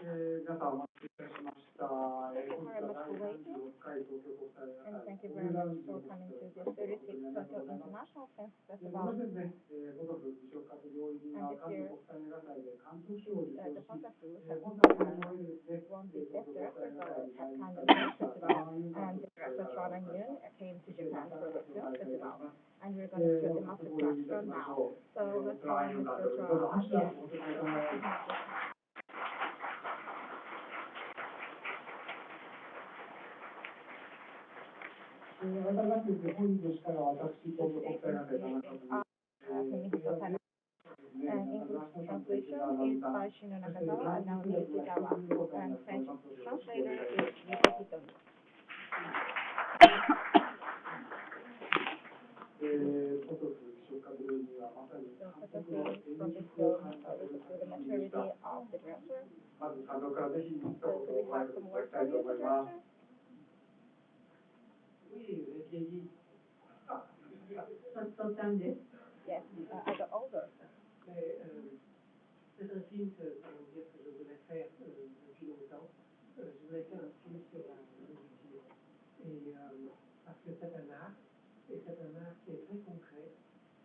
皆さんお待たせいたしました。本日は第36回東京国際映画祭デジタルメディアのですね、ごとく西岡と両入りが関東国際映画祭で監督賞を受賞し、本作においてですね、東京国際映画祭で大会Tran Anh Hung came to Japan for the film festival, and we're going to show the Masterclass film now. So let's welcome Mr. Tran. 改めまして本日から私、東京国際映画祭田中と Fumihito, Tanaka. And English translation is by Tanaka and Naomi Yoshikawa. And French translator is Fumihito. まず感動からぜひ一言お話しいただきたいと思います。Yes, I got older. C'est un film que je voulais faire depuis longtemps. Je voulais faire un film sur la nourriture. Et parce que c'est un art, et c'est un art qui est très concret.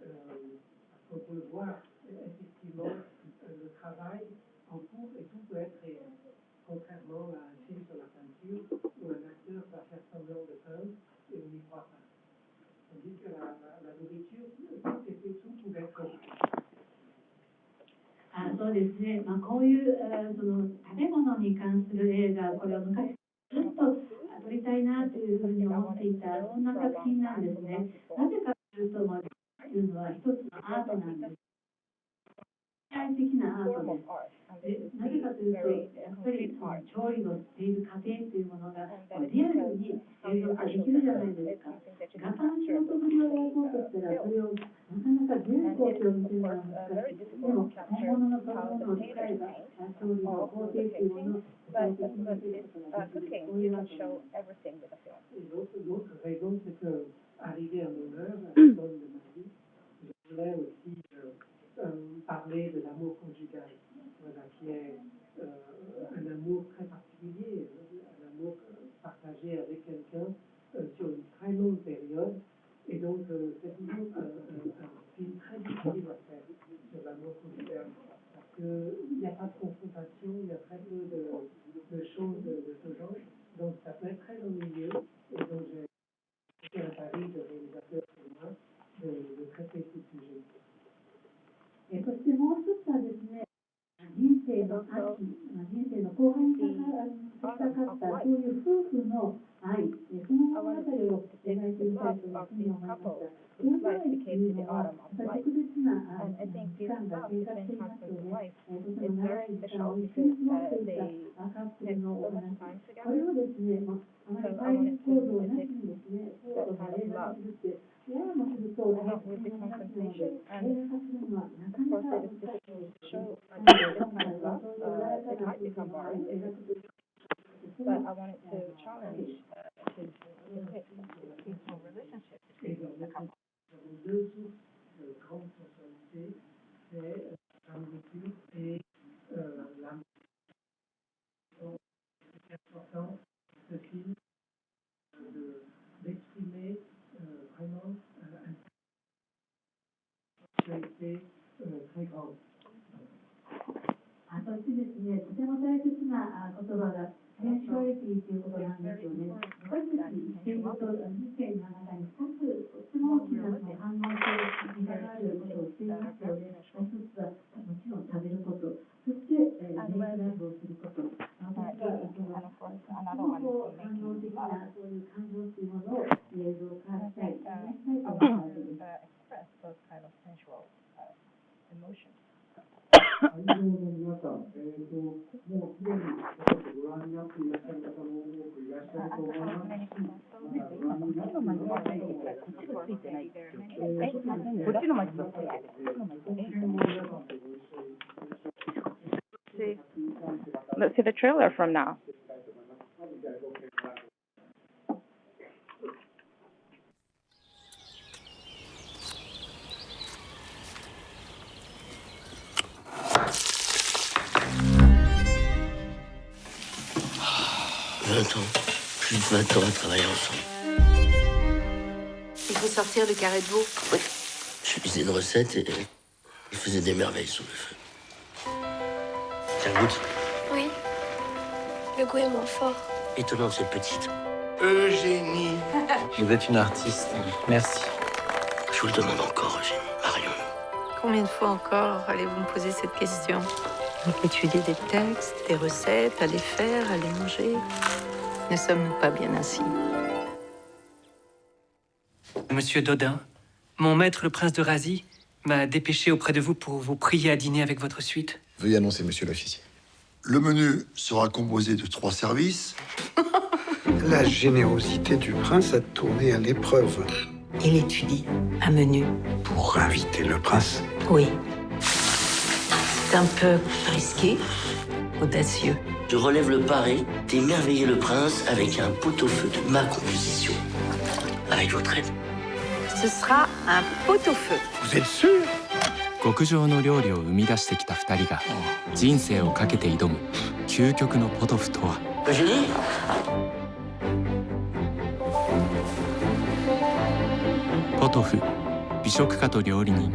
Parce qu'on peut voir effectivement le travail en cours et tout peut être réel. Contrairement à un film sur la peinture où un acteur va faire semblant de peindre et on n'y croit pas. Tandis que la nourriture, tout pouvait être réel. そうですね、こういうその食べ物に関する映画、これを昔ずっと撮りたいなというふうに思っていた、そんな作品なんですね。なぜかというと、料理というのは一つのアートなんです。社会的なアートです。なぜかというと、やっぱり調理をしている過程というものがリアルに映像化できるじゃないですか。画家の仕事ぶりをやろうとしたら、それをなかなか全工程を見せるのは難しい。でも、本物のそのものを使えば、調理の工程というものを具体的に見せることができる。そういうわけです。L'autre raison, c'est que, arrivé à mon heure, à l'automne de ma vie, je voulais aussi parler de l'amour conjugal, voilà, qui est un amour très particulier, un amour partagé avec quelqu'un sur une très longue période. Et donc, c'est toujours un film très difficile à faire sur l'amour conjugal, parce qu'il n'y a pas de confrontation, il y a très peu de choses de ce genre, donc ça peut être très ennuyeux. Et donc, j'ai fait un pari de réalisateur pour moi de traiter ce sujet. そしてもう一つはですね、人生の秋、人生の後半に差し掛かったそういう夫婦の愛、その物語を描いてみたいというふうに思いました。その場合というのは、特別な期間が経過していますので、とても長い時間を一緒に過ごしていたカップルのお話、これをですね、あまり対立構造なしにですね、そう映画化するって、ややもすると大変な話なので、映画化するのはなかなか難しいです。今回はそういう穏やかな夫婦の愛を描くという。But I wanted to challenge to depict a peaceful relationship between the couple. Deux sources de grande sensualité, c'est la nourriture et l'amour. C'est important ce film d'exprimer vraiment une sensualité très grande. そしてですね、とても大切な言葉がセンシュアリティということなんですよね。私たち生理と人生の中に2つとっても大きな反応性に関わることをしていますよね。一つはもちろん食べること、そしてメイクラブをすること。私はその反応的なそういう感情というものを映像化したい、表現したいと思ったわけです。会場の皆さん、もうすでにご覧になっていらっしゃる方も多くいらっしゃると思いますし、まだご覧になっている方もこっちのマイクがついてない。Let's see the trailer from now. temps, plus de 20 ans à travailler ensemble. Il faut sortir le carré de veau. Oui. Je lisais une recette et il faisait des merveilles sur le feu. Tiens, goûte. Oui. Le goût est moins fort. Étonnante cette petite. Eugénie. Vous êtes une artiste. Merci. Je vous le demande encore, Eugénie. Marion. Combien de fois encore allez-vous me poser cette question? Étudier des textes, des recettes, à les faire, à les manger. Ne sommes-nous pas bien ainsi? Monsieur Dodin, mon maître, le prince de Razi, m'a dépêché auprès de vous pour vous prier à dîner avec votre suite. Veuillez annoncer, monsieur l'officier. Le menu sera composé de 3 services. La générosité du prince a tourné à l'épreuve. Il étudie un menu. Pour inviter le prince, Oui. C'est un peu risqué, audacieux. Je relève le pari d'émerveiller le prince avec un pot-au-feu de ma composition. Avec votre aide. Ce sera un pot-au-feu. vous êtes sûr? 極上の料理を生み出してきた2人が人生をかけて挑む究極のポトフとは。 Eugénie? «ポトフ美食家と料理人」。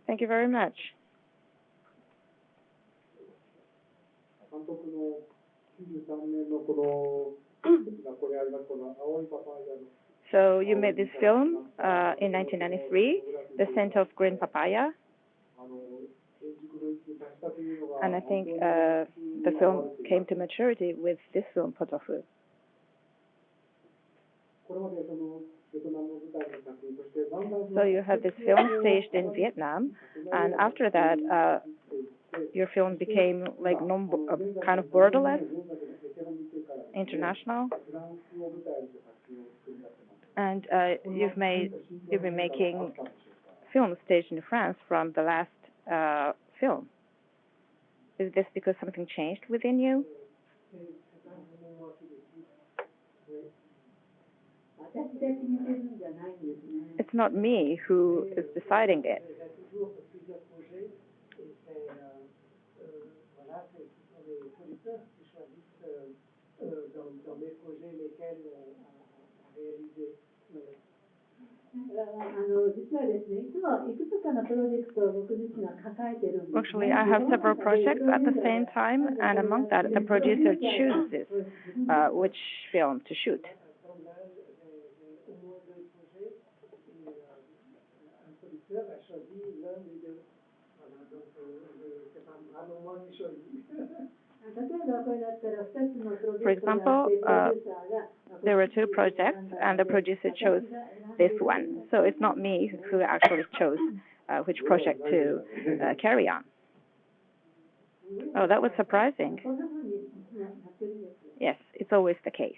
Thank you very much. So you made this film in 1993, The Scent of Green Papaya, and I think the film came to maturity with this film, Potofu. So you have this film staged in Vietnam, and after that, your film became like kind of borderless, international, and you've been making films staged in France from the last film. Is this because something changed within you? It's not me who is deciding it. Actually, I have several projects at the same time, and among that, the producer chooses which film to shoot. For example, there were 2 projects, and the producer chose this one. So it's not me who actually chose which project to carry on. Oh, that was surprising. Yes, it's always the case.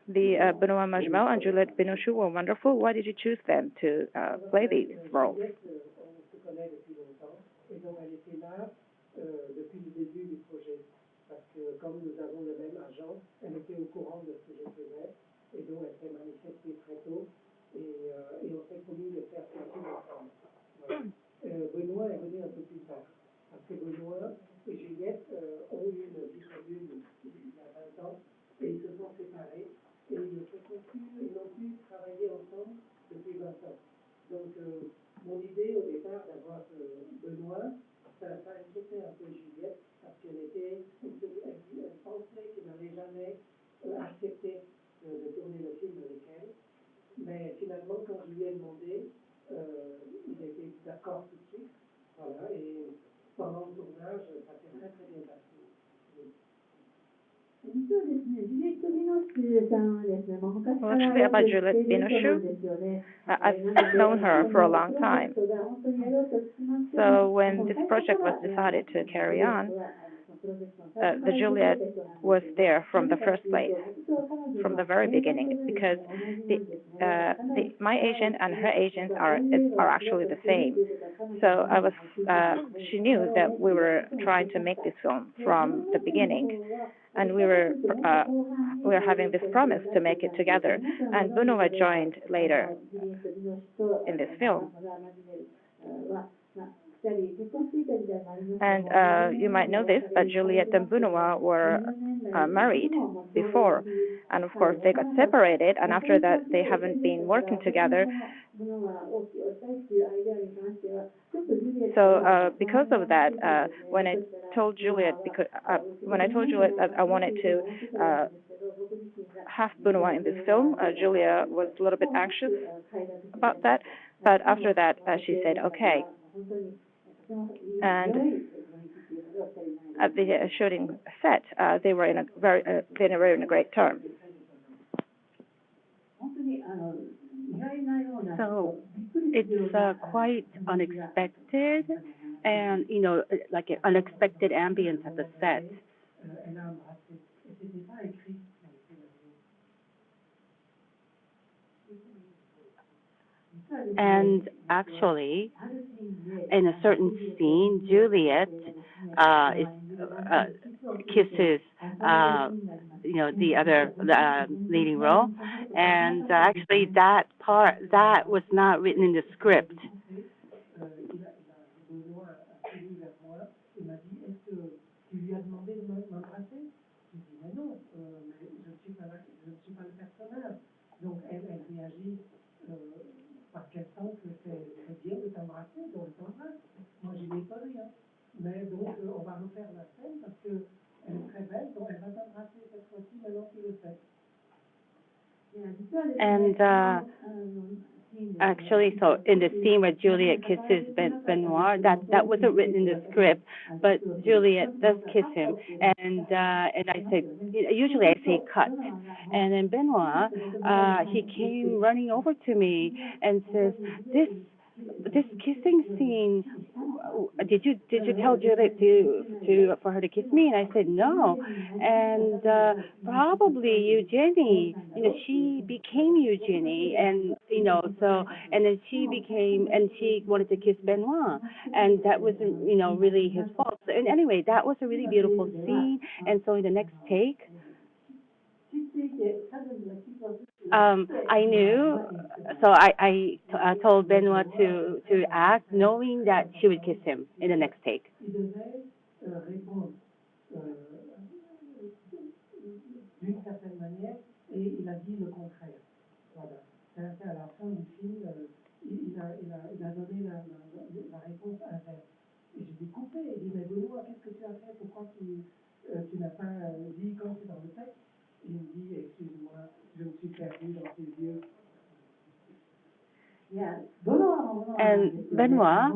The Benoît Magimel and Juliette Binochou were wonderful. Why did you choose them to play these roles? Benoît est venu un peu plus tard, parce que Benoît et Juliette ont eu une vie commune il y a 20 ans, et ils se sont séparés, et ils n'ont plus travaillé ensemble depuis 20 ans. Donc, mon idée au départ d'avoir Benoît, ça inquiétait un peu Juliette, parce elle pensait qu'il n'allait jamais accepter de tourner le film avec elle. Mais finalement, quand je lui ai demandé, il était d'accord tout de suite. Voilà, et pendant le tournage, ça s'est très très bien passé. Well, actually, about Juliette Binochou, I've known her for a long time. So when this project was decided to carry on, the Juliette was there from the first place, from the very beginning, because my agent and her agent are actually the same. So she knew that we were trying to make this film from the beginning, and we were having this promise to make it together. And Benoit joined later in this film. And you might know this, but Juliette and Benoit were married before. And of course, they got separated, and after that, they haven't been working together. So because of that, when I told Juliette that I wanted to have Benoit in this film, Julia was a little bit anxious about that. But after that, she said, okay. And at the shooting set, they were in a great term. So it's quite unexpected, and like an unexpected ambience at the set. And actually, in a certain scene, Juliet kisses the other leading role, and actually that was not written in the script. Parce qu'elle sent que c'est bien de t'embrasser, donc elle t'embrasse. Moi, je n'y connais rien. Mais donc, on va refaire la scène parce qu'elle est très belle, donc elle va t'embrasser cette fois-ci, maintenant tu le sais. And actually, so in the scene where Juliet kisses Benoit, that wasn't written in the script, but Juliet does kiss him, and I said, usually I say cut, and then Benoit, he came running over to me and says, this kissing scene, did you tell Juliet for her to kiss me? And I said no, and probably Eugenie, she became Eugenie, and so, and then she wanted to kiss Benoit, and that wasn't really his fault. And anyway, that was a really beautiful scene. And so in the next take, I knew, so I told Benoit to act, knowing that she would kiss him in the next take. D'une certaine manière, et il a dit le contraire. Voilà. C'est à la fin du film, il a donné la réponse inverse. Et j'ai découpé, il dit, mais Benoît, qu'est-ce que tu as fait? Pourquoi tu n'as pas dit comme c'est dans le texte? Il me dit, excuse-moi, je me suis perdu dans tes yeux. And Benoit,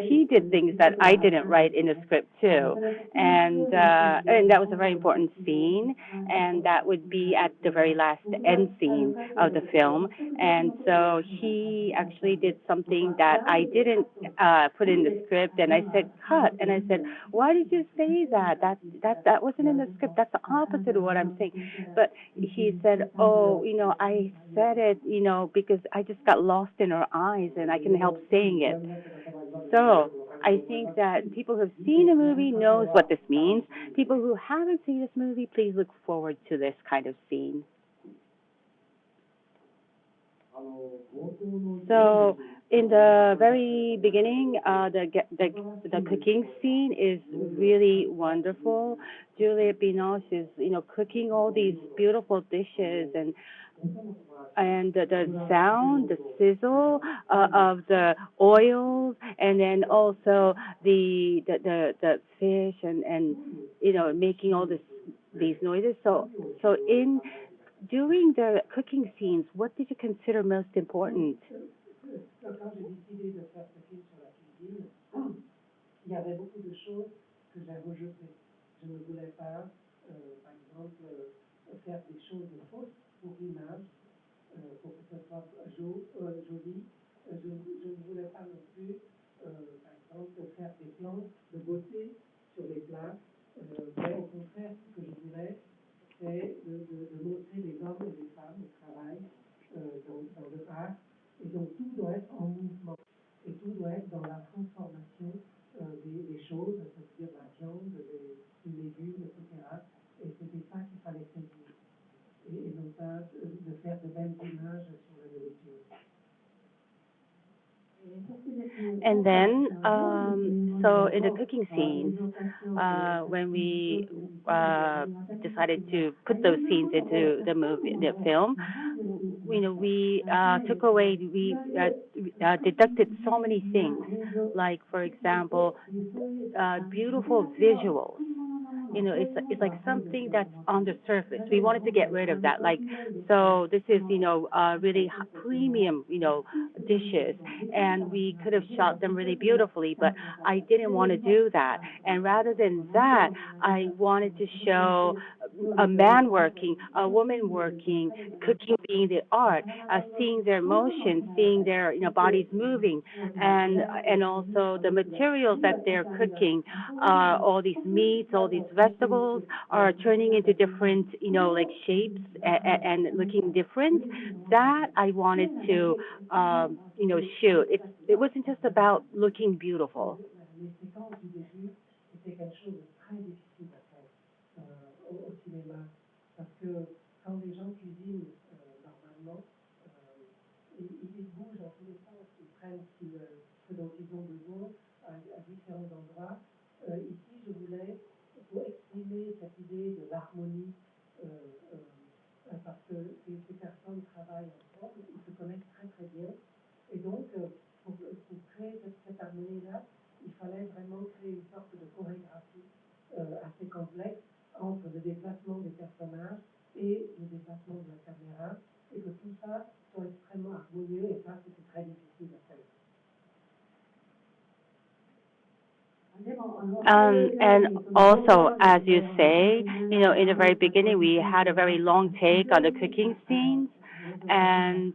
he did things that I didn't write in the script too, and that was a very important scene, and that would be at the very last end scene of the film. And so he actually did something that I didn't put in the script, and I said cut, and I said, why did you say that? That wasn't in the script. That's the opposite of what I'm saying. But he said, oh, I said it, because I just got lost in her eyes, and I couldn't help saying it. So I think that people who have seen the movie knows what this means. People who haven't seen this movie, please look forward to this kind of scene. So in the very beginning, the cooking scene is really wonderful. Juliette Binoche is, cooking all these beautiful dishes, and the sound, the sizzle of the oils, and then also the fish, and making all these noises. So in during the cooking scenes, what did you consider most important? Quand j'ai décidé de faire ce film sur la cuisine, il y avait beaucoup de choses que j'ai rejetées. Je ne voulais pas, par exemple, faire des choses fausses pour l'image, pour que ce soit joli. Je ne voulais pas non plus, par exemple, faire des plans de beauté sur les plats. Mais au contraire, ce que je voulais, c'est de montrer les hommes et les femmes au travail dans le art. Et donc tout doit être en mouvement, et tout doit être dans la transformation des choses, c'est-à-dire la viande, les légumes, etc. And then, so in the cooking scenes, when we decided to put those scenes into the film, we took away, we deducted so many things, like, for example, beautiful visuals. It's like something that's on the surface. We wanted to get rid of that. Like, so this is, really premium, dishes, and we could have shot them really beautifully, but I didn't want to do that. And rather than that, I wanted to show a man working, a woman working, cooking being the art, seeing their emotions, seeing their, bodies moving, and also the materials that they're cooking, all these meats, all these vegetables are turning into different, like shapes and looking different. That I wanted to, shoot. It wasn't just about looking beautiful. Au cinéma, parce que quand les gens cuisinent normalement, ils bougent dans tous les sens, ils prennent ce dont ils ont besoin à différents endroits. Ici, je voulais, pour exprimer cette idée de l'harmonie, parce que ces personnes travaillent ensemble, ils se connaissent très très bien, et donc pour créer cette harmonie-là, il fallait vraiment créer une sorte de chorégraphie assez complexe entre le déplacement des personnages et le déplacement de la caméra, et que tout ça soit extrêmement harmonieux, et ça, c'était très difficile à faire. And also, as you say, in the very beginning, we had a very long take on the cooking scenes, and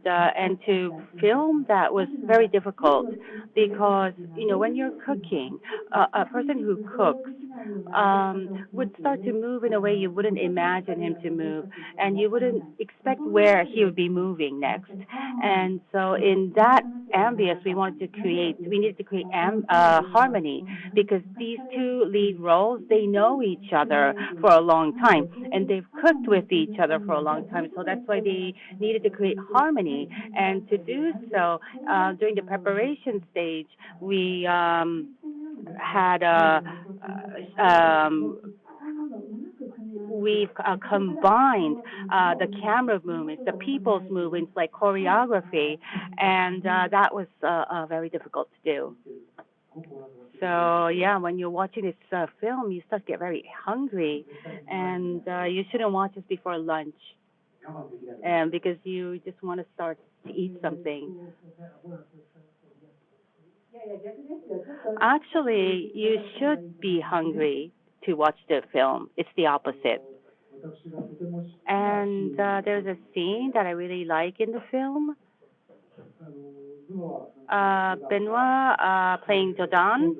to film that was very difficult because, when you're cooking, a person who cooks would start to move in a way you wouldn't imagine him to move, and you wouldn't expect where he would be moving next. And so in that ambience, we needed to create harmony, because these two lead roles, they know each other for a long time, and they've cooked with each other for a long time, so that's why they needed to create harmony. And to do so, during the preparation stage, we we've combined the camera movements, the people's movements, like choreography, and that was very difficult to do. So yeah, when you're watching this film, you start to get very hungry, and you shouldn't watch this before lunch, and because you just want to start to eat something. Actually, you should be hungry to watch the film. It's the opposite. And there's a scene that I really like in the film. Benoit, playing Dodan,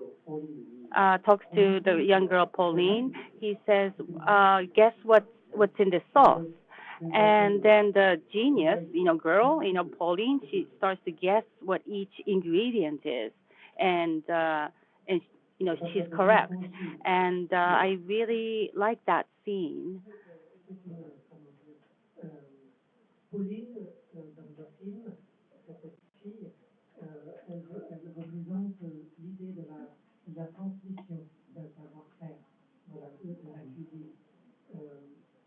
talks to the young girl Pauline. He says, guess what's in the sauce? And then the genius, girl, Pauline, she starts to guess what each ingredient is. And she's correct. And I really like that scene. Elle représente l'idée de la transmission d'un savoir-faire, de la cuisine.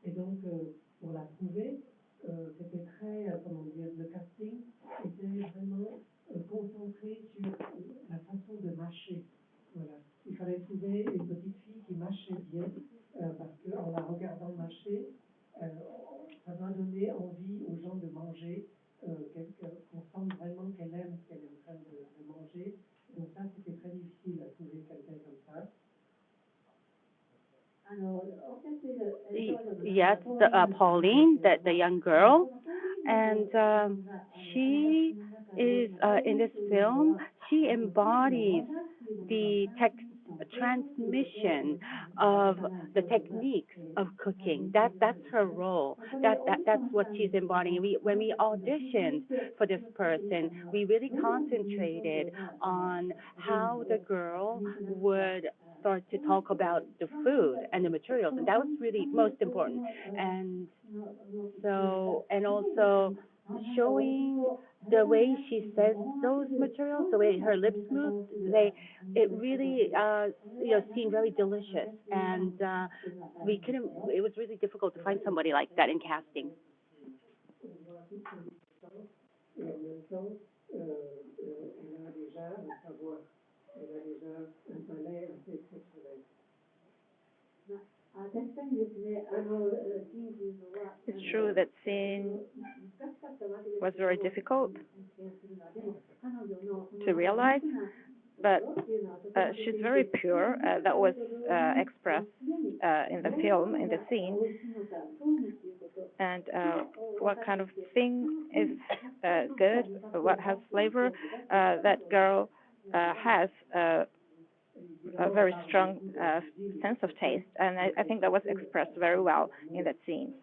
Et donc, pour la trouver, c'était très, le casting était vraiment concentré sur la façon de mâcher. Voilà. Il fallait trouver une petite fille qui mâchait bien, parce qu'en la regardant mâcher, ça doit donner envie aux gens de manger. Qu'on sente vraiment qu'elle aime ce qu'elle est en train de manger. Donc ça, c'était très difficile à trouver quelqu'un comme ça. Yes, Pauline, the young girl, and she is in this film. She embodies the transmission of the techniques of cooking. That's her role. That's what she's embodying. When we auditioned for this person, we really concentrated on how the girl would start to talk about the food and the materials, and that was really most important. And so, and also showing the way she says those materials, the way her lips move, it really, seemed very delicious. And it was really difficult to find somebody like that in casting. It's true that scene was very difficult to realize, but she's very pure. That was expressed in the film, in the scene. And what kind of thing is good, what has flavor, that girl has a very strong sense of taste, and I think that was expressed very well in that scene.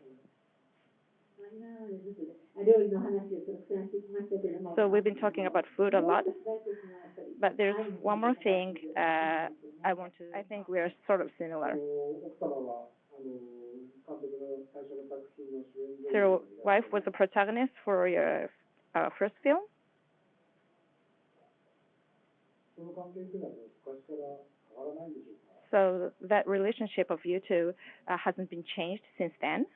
So we've been talking about food a lot, but there's one more thing I think we are sort of similar. So your wife was a protagonist for your first film? So that relationship of you two hasn't been changed since then?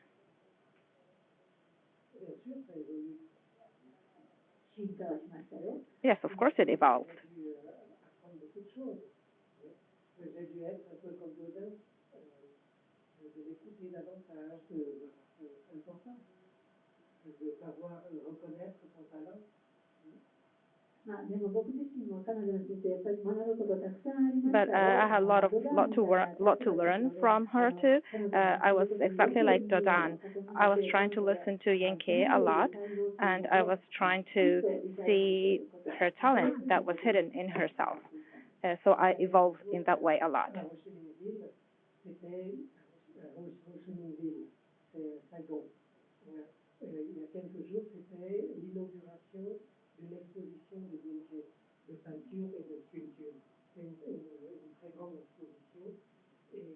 Yes, of course it evolved. But I had a lot to learn from her too. I was exactly like Dodan. I was trying to listen to Yankee a lot, and I was trying to see her talent that was hidden in herself. So I evolved in that way a lot. Une exposition de peinture et de sculpture. C'est une très grande exposition. Et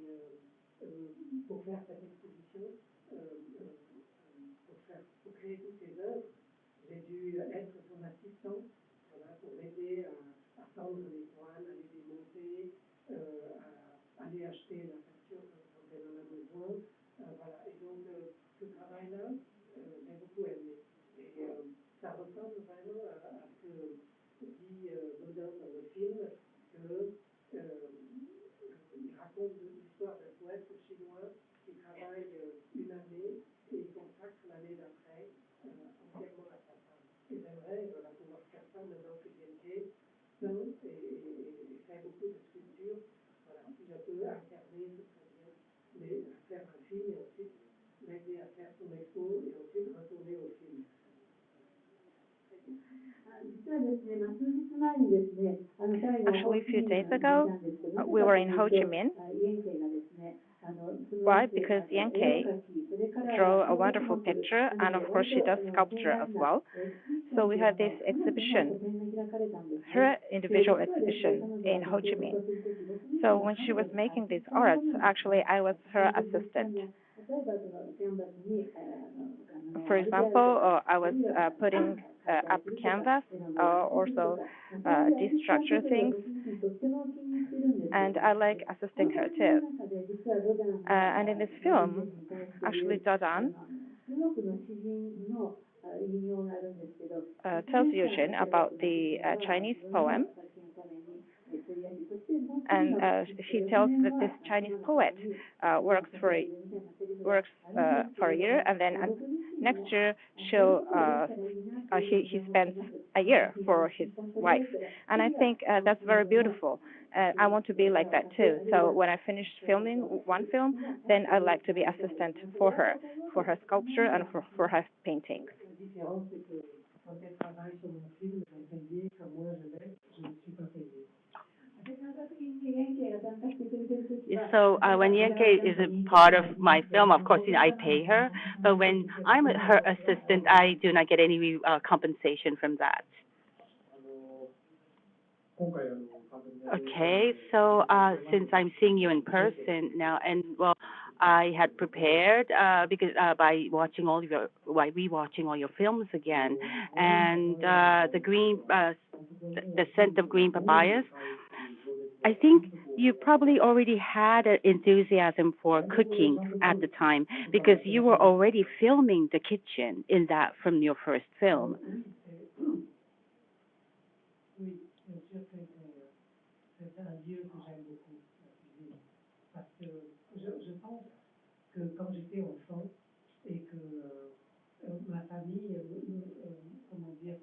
pour faire cette exposition, pour créer toutes ces œuvres, j'ai dû être son assistant, pour m'aider à tendre les toiles, à les démonter, à aller acheter la peinture quand elle en a besoin. Et donc, ce travail-là, j'ai beaucoup aimé. Et ça ressemble vraiment à ce que dit Dodin dans le film, qu'il raconte l'histoire d'un poète chinois qui travaille une année et consacre l'année d'après entièrement à sa femme. Et j'aimerais pouvoir faire ça maintenant que Yankee peint et fait beaucoup de sculptures. Voilà, si je peux incarner, ce serait bien, mais faire un film et ensuite l'aider à faire son expo et ensuite retourner au film. Actually, a few days ago, we were in Ho Chi Minh. Why? Because Yankee drew a wonderful picture, and of course she does sculpture as well. So we had this exhibition, her individual exhibition in Ho Chi Minh. So when she was making these arts, actually I was her assistant. For example, I was putting up canvas, also destructure things, and I like assisting her too. And in this film, actually Dodan tells Eugene about the Chinese poem, and she tells that this Chinese poet works for a year, and then next year he spends a year for his wife, and I think that's very beautiful. I want to be like that too. So when I finish filming one film, then I'd like to be assistant for her sculpture and for her paintings. So when Yankee is a part of my film, of course, I pay her. But when I'm her assistant, I do not get any compensation from that. Okay, so since I'm seeing you in person now, and well, I had prepared because by rewatching all your films again, and the scent of green papayas. I think you probably already had an enthusiasm for cooking at the time because you were already filming the kitchen in that from your first film. Oui, bien sûr que c'est un lieu que j'aime beaucoup, la cuisine. Parce que je pense que quand j'étais enfant et que ma famille, comment dire,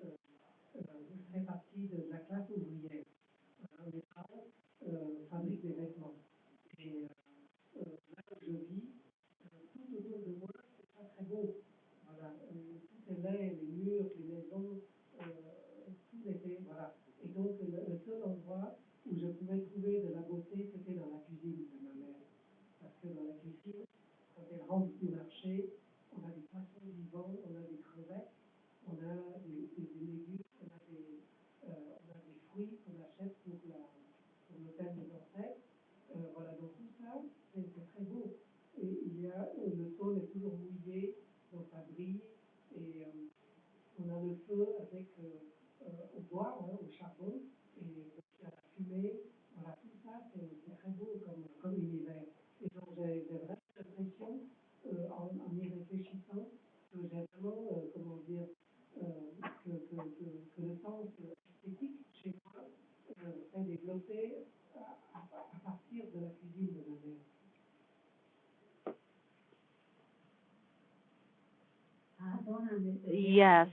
fait partie de la classe ouvrière. Mes parents fabriquent des vêtements. Et là où je vis, tout autour de moi, c'est pas très beau. Voilà, tout est laid, les murs, les maisons, tout était, voilà. Et donc, le seul endroit où je pouvais trouver de la beauté, c'était dans la cuisine de ma mère. Parce que dans la cuisine, quand elle rentre du marché, on a des poissons vivants, on a des crevettes, on a des légumes, on a des fruits qu'on achète pour l'hôtel des ancêtres. Voilà, donc tout ça, c'est très beau. Et le sol est toujours mouillé, donc ça brille. Et on a le feu avec au bois, au charbon, et donc il y a la fumée. Voilà, tout ça, c'est très beau comme univers. Et donc j'ai vraiment l'impression, en y réfléchissant, que j'ai vraiment, comment dire, que le sens esthétique chez moi s'est développé à partir de la cuisine de ma mère. Yes,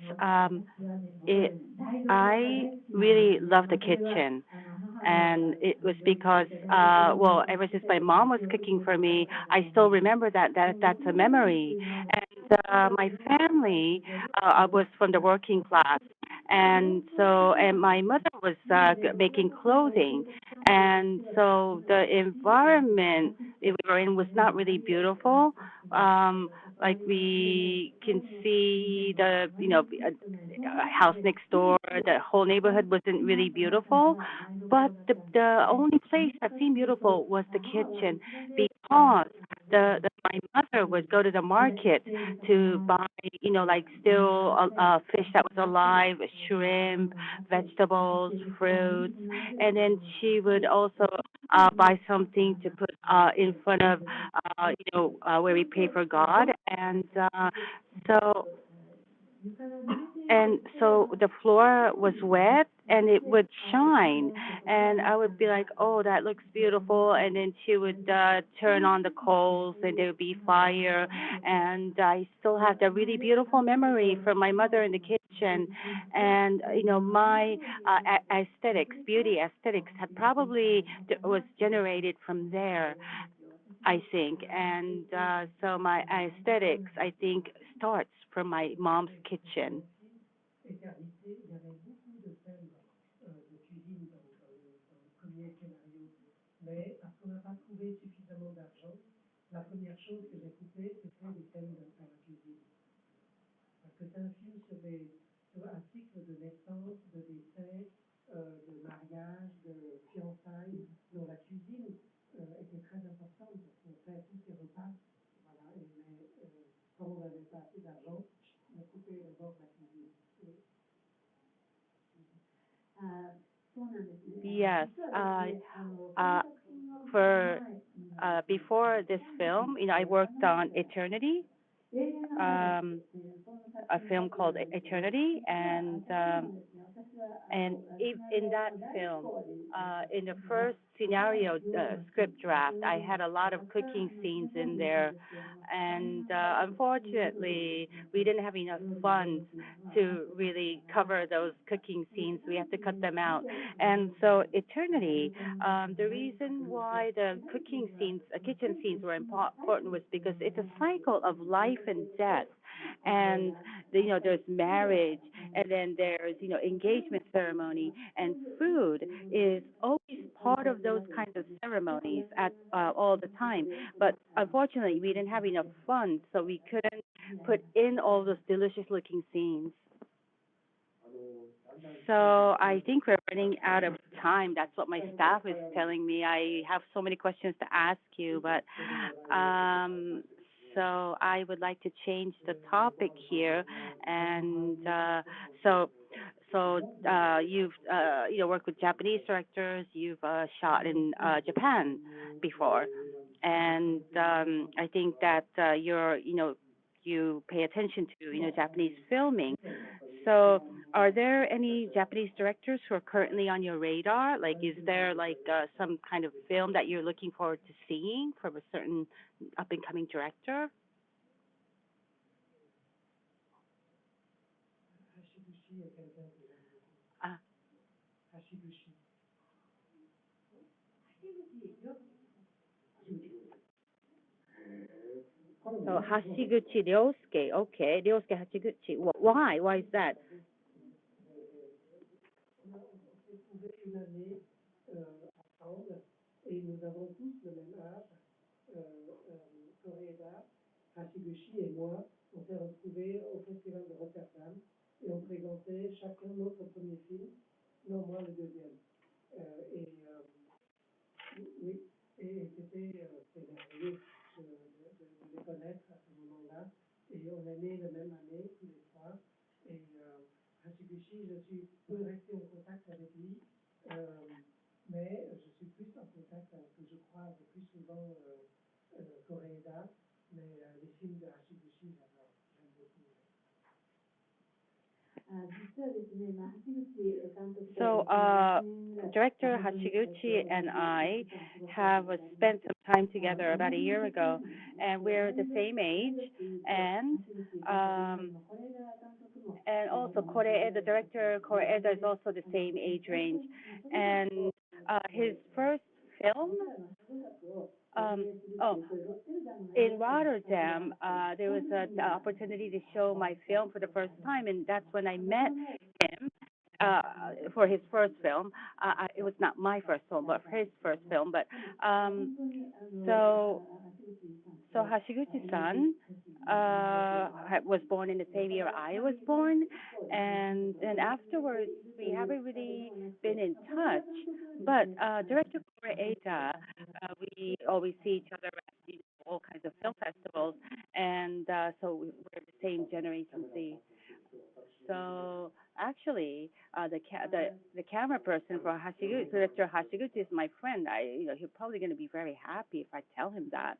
I really love the kitchen. And it was because, ever since my mom was cooking for me, I still remember that's a memory. And my family was from the working class. And my mother was making clothing. And so the environment we were in was not really beautiful. Like we can see the house next door, the whole neighborhood wasn't really beautiful, but the only place that seemed beautiful was the kitchen because my mother would go to the market to buy like still fish that was alive, shrimp, vegetables, fruits, and then she would also buy something to put in front of where we pray for God, and so the floor was wet and it would shine, and I would be like, oh, that looks beautiful, and then she would turn on the coals and there would be fire, and I still have that really beautiful memory from my mother in the kitchen. And my beauty aesthetics had probably was generated from there, I think. And so my aesthetics, I think, starts from my mom's kitchen. Éternité, il y avait beaucoup de scènes de cuisine dans le premier scénario. Mais parce qu'on n'a pas trouvé suffisamment d'argent, la première chose que j'ai coupée, c'était des scènes dans la cuisine. Parce que c'est un film sur un cycle de naissance, de décès, de mariage, de fiançailles, dont la cuisine était très importante parce qu'on fait tous ces repas. Voilà, mais quand on n'avait pas assez d'argent, on coupait d'abord la cuisine. Yes. For before this film, I worked on Eternity, a film called Eternity, and in that film, in the first scenario script draft, I had a lot of cooking scenes in there, and unfortunately, we didn't have enough funds to really cover those cooking scenes. We have to cut them out, and so Eternity. The reason why the kitchen scenes were important was because it's a cycle of life and death, and there's marriage, and then there's engagement ceremony, and food is always part of those kinds of ceremonies at all the time. But unfortunately, we didn't have enough funds, so we couldn't put in all those delicious looking scenes. So I think we're running out of time. That's what my staff is telling me. I have so many questions to ask you, but so I would like to change the topic here. And you've worked with Japanese directors. You've shot in Japan before, and I think that you pay attention to Japanese filming. So, are there any Japanese directors who are currently on your radar? Like, is there some kind of film that you're looking forward to seeing from a certain up and coming director? So Hashiguchi Ryosuke, okay, Ryosuke Hashiguchi. Why? Why is that? Une année ensemble et nous avons tous le même âge. Koreeda, Hashiguchi et moi, on s'est retrouvés au Festival de Rotterdam et on présentait chacun notre premier film, non moi le deuxième. Oui, et c'était merveilleux de les connaître à ce moment-là. Et on est nés la même année, tous les trois. Et Hashiguchi, je peux rester en contact avec lui, mais je suis plus en contact avec, je crois, plus souvent Koreeda, mais les films de Hashiguchi, j'adore, j'aime beaucoup. So, Director Hashiguchi and I have spent some time together about a year ago, and we're the same age, and also Koreeda, the director Koreeda is also the same age range, and his first film, in Rotterdam, there was an opportunity to show my film for the first time, and that's when I met him for his first film. It was not my first film, but his first film. But so Hashiguchi-san was born in the same year I was born, and then afterwards we haven't really been in touch. But Director Koreeda, we always see each other at all kinds of film festivals, and so we're the same generation Z. So actually, the camera person for Hashiguchi, Director Hashiguchi, is my friend. He's probably going to be very happy if I tell him that.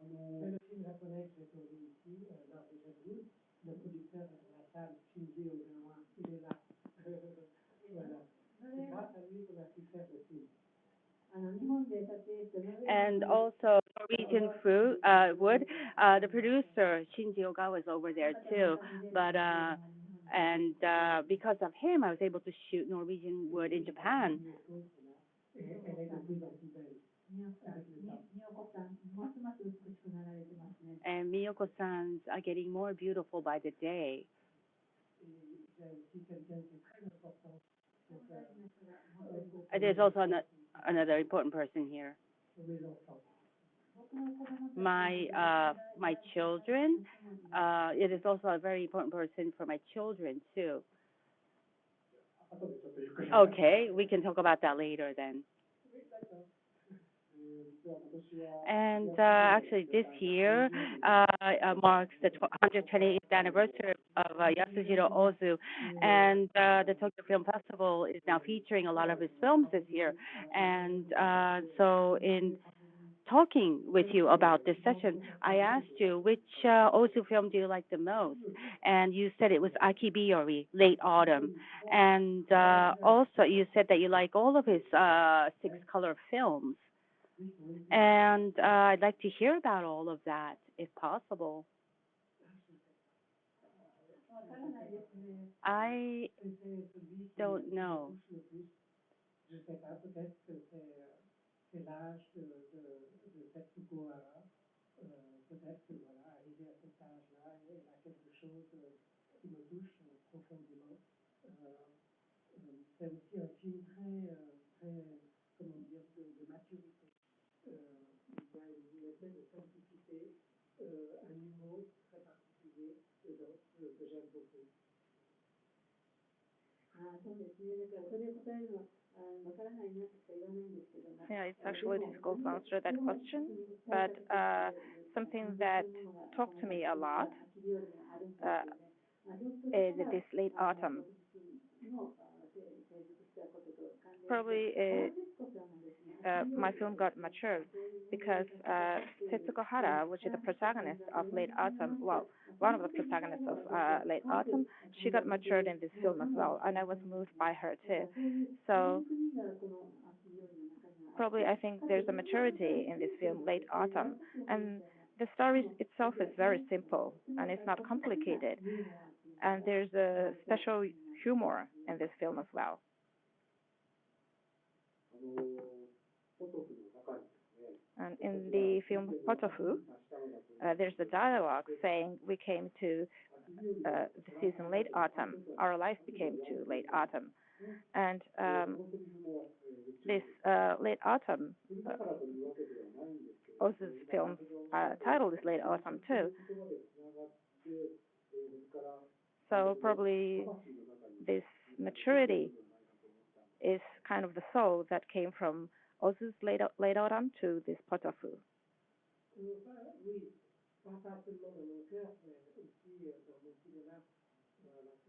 Le film japonais que j'ai tourné ici, dans le Hollywood, le producteur de la salle, Shinji Ogawa, il est là. Voilà. C'est grâce à lui qu'on a pu faire le film. And also Norwegian wood. The producer Shinji Ogawa is over there too, but because of him, I was able to shoot Norwegian wood in Japan. And Miyoko-san's are getting more beautiful by the day. There's also another important person here. My children. It is also a very important person for my children too. Okay, we can talk about that later then. And actually, this year marks the 128th anniversary of Yasujiro Ozu, and the Tokyo Film Festival is now featuring a lot of his films this year. And so, in talking with you about this session, I asked you which Ozu film do you like the most, and you said it was Akibiyori, late autumn, and also you said that you like all of his 6-color films. And I'd like to hear about all of that, if possible. I don't know. C'est l'âge de Tetsuko-hara. Peut-être que voilà, arrivé à cet âge-là, il a quelque chose qui me touche profondément. C'est aussi un film très, comment dire, de maturité. Il y a une espèce de simplicité, un humour très particulier dedans que j'aime beaucoup. Yeah, it's actually difficult to answer that question, but something that talked to me a lot is this late autumn. Probably my film got matured because Tetsuko Hara, which is the protagonist of Late Autumn, well, one of the protagonists of Late Autumn, she got matured in this film as well, and I was moved by her too. So probably I think there's a maturity in this film, Late Autumn, and the story itself is very simple and it's not complicated, and there's a special humor in this film as well. And in the film Potofu, there's a dialogue saying we came to the season late autumn. Our life became to late autumn. And this late autumn, Ozu's film title is Late Autumn too. So probably this maturity is kind of the soul that came from Ozu's late autumn to this Potofu. Oui, pas seulement dans mon cœur, mais aussi dans mon cinéma,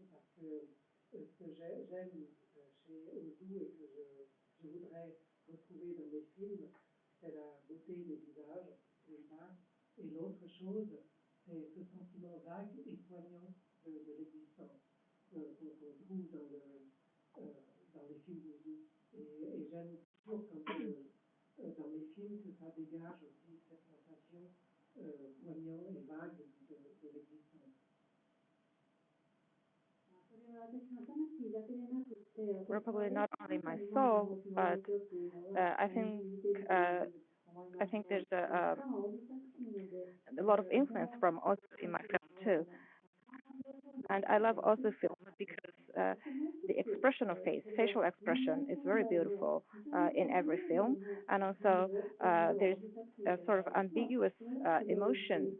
parce que ce que j'aime chez Ozu et que je voudrais retrouver dans mes films, c'est la beauté des visages, et l'autre chose, c'est ce sentiment vague et poignant de l'existence qu'on trouve dans les films d'Ozu. Et j'aime toujours quand dans mes films que ça dégage aussi cette sensation poignante et vague de l'existence. Probably not only my soul, but I think there's a lot of influence from Ozu in my film too. And I love Ozu films because the expression of facial expression is very beautiful in every film, and also there's a sort of ambiguous emotion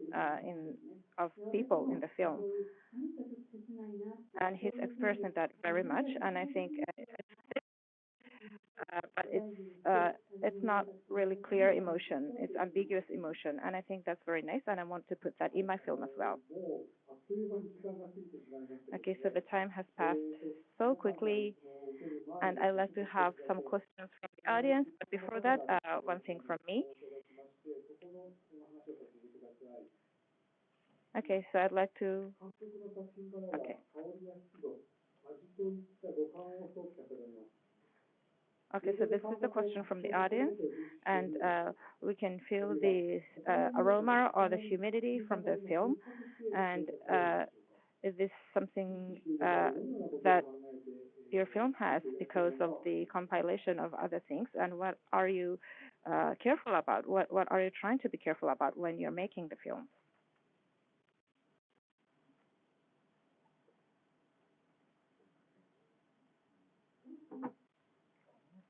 of people in the film, and he's expressing that very much. And I think but it's not really clear emotion; it's ambiguous emotion, and I think that's very nice. And I want to put that in my film as well. Okay, so the time has passed so quickly, and I'd like to have some questions from the audience. But before that, one thing from me. Okay, so I'd like to. Okay. Okay, so this is the question from the audience, and we can feel the aroma or the humidity from the film. And is this something that your film has because of the compilation of other things? And what are you careful about? What are you trying to be careful about when you're making the film?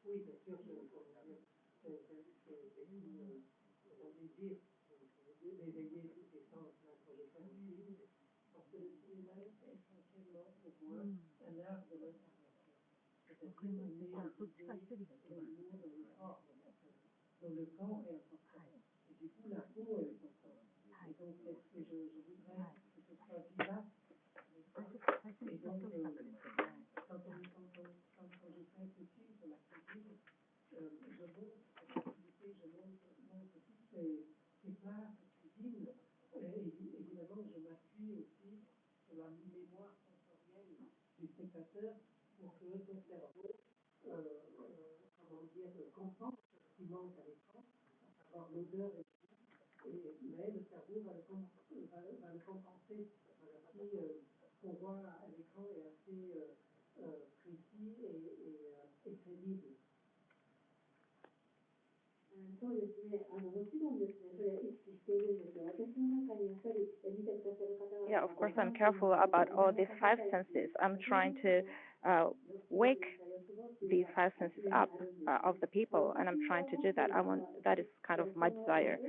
Oui, bien sûr, c'est un plaisir d'éveiller tous ces sens là quand je fais un film, parce que le cinéma est essentiellement pour moi un art de l'incarnation. C'est-à-dire qu'on met l'idée et l'amour dans le corps de la personne. Donc le corps est important. Et du coup, la peau est importante. Et donc, je voudrais que ce soit vivace. Et donc, quand je fais ce film sur la cuisine, je montre cette activité, je montre toutes ces plats, cette cuisine. Et évidemment, je m'appuie aussi sur la mémoire sensorielle du spectateur pour que son cerveau, compense ce qui manque à l'écran, à savoir l'odeur et le goût. Mais le cerveau va le compenser. Si ce qu'on voit à l'écran est assez précis et crédible. Yeah, of course, I'm careful about all these five senses. I'm trying to wake these five senses up of the people, and I'm trying to do that. That is kind of my desire.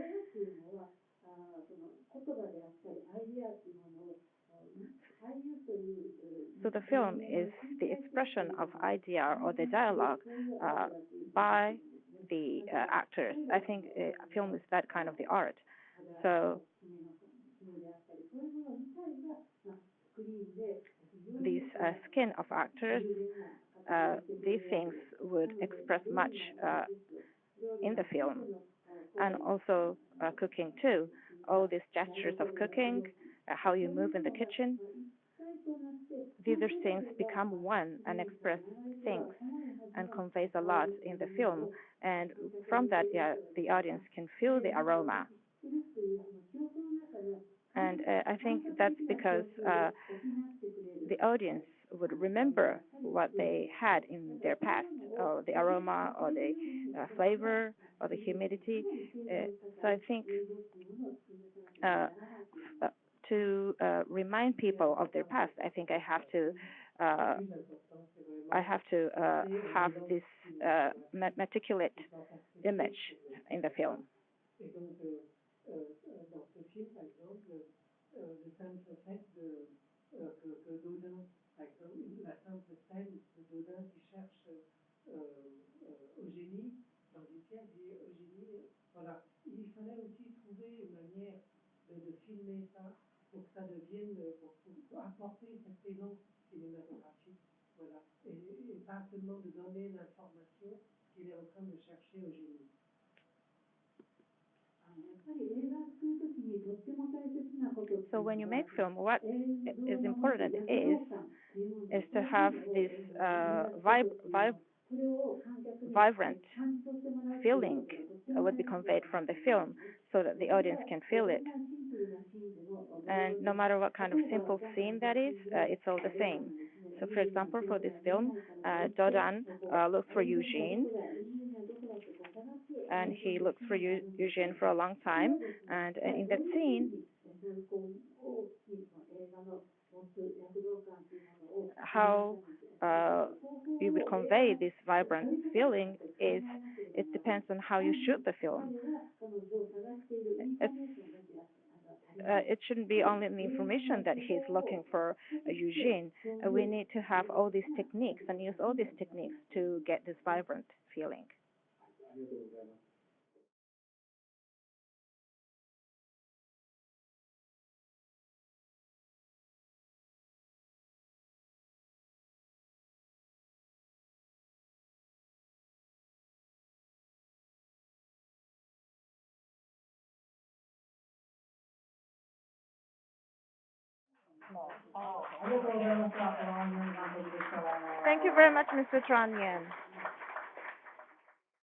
So the film is the expression of idea or the dialogue by the actors. I think film is that kind of the art. So these skin of actors, these things would express much in the film, and also cooking too. All these gestures of cooking, how you move in the kitchen, these are things become one and express things and conveys a lot in the film. And from that, the audience can feel the aroma. And I think that's because the audience would remember what they had in their past, or the aroma, or the flavor, or the humidity. So I think to remind people of their past, I think I have to have this meticulous image in the film. Et donc, dans ce film, par exemple, le simple fait que Dodin, par exemple, la simple scène de Dodin qui cherche Eugénie, dans l'histoire, dit Eugénie, voilà, il fallait aussi trouver une manière de filmer ça pour que ça devienne, pour apporter cet élan cinématographique, voilà, et pas seulement de donner l'information qu'il est en train de chercher Eugénie. So when you make film, what is important is to have this vibrant feeling would be conveyed from the film, so that the audience can feel it. And no matter what kind of simple scene that is, it's all the same. So, for example, for this film, Dodin looks for Eugene, and he looks for Eugene for a long time. And in that scene, how you would convey this vibrant feeling is, it depends on how you shoot the film. It shouldn't be only the information that he's looking for Eugene. We need to have all these techniques and use all these techniques to get this vibrant feeling. Thank you very much, Mr. Tran Anh.